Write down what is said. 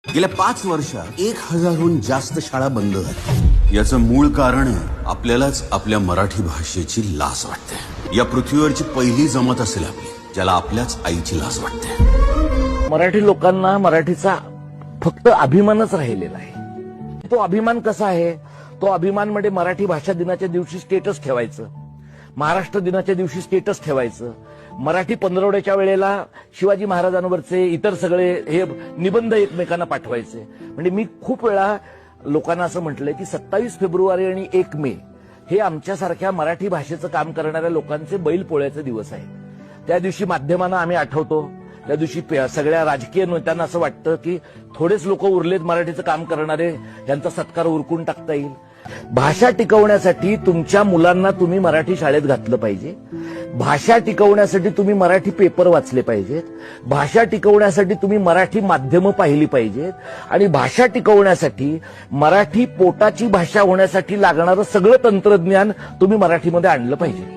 गेल्या 5 वर्षात 1000हून जास्त शाळा बंद झाल्या। याचं मूळ कारण आपल्यालाच आपल्या मराठी भाषेची लाज वाटते। या पृथ्वीवरची पहिली जमात असेल आपली, ज्याला आपल्याच आईची लाज वाटते। मराठी लोकांना मराठीचा फक्त अभिमानच राहिलेला आहे। तो अभिमान कसा आहे? तो अभिमान म्हणजे मराठी भाषा दिनाच्या दिवशी स्टेटस ठेवायचं, महाराष्ट्र दिनाच्या दिवशी स्टेटस ठेवायचं, मराठी पंधरवड्याच्या वेळेला शिवाजी महाराजांवरचे इतर सगळे हे निबंध एकमेकांना पाठवायचे। म्हणजे मी खूप वेळा लोकांना असं म्हटलंय की 27 फेब्रुवारी आणि 1 मे हे आमच्यासारख्या मराठी भाषेचं काम करणाऱ्या लोकांचे बैलपोळ्याचे दिवस आहे। त्या दिवशी माध्यमांना आम्ही आठवतो, त्या दिवशी सगळ्या राजकीय नेत्यांना असं वाटतं की थोडेच लोक उरलेत मराठीचं काम करणारे, यांचा सत्कार उरकून टाकता येईल। भाषा टिकवण्यासाठी तुमच्या मुलांना तुम्ही मराठी शाळेत घातलं पाहिजे। भाषा टिकवण्यासाठी तुम्ही मराठी पेपर वाचले पाहिजेत। भाषा टिकवण्यासाठी तुम्ही मराठी माध्यमं पाहिली पाहिजेत। आणि भाषा टिकवण्यासाठी मराठी पोटाची भाषा होण्यासाठी लागणारं सगळं तंत्रज्ञान तुम्ही मराठीमध्ये आणलं पाहिजे।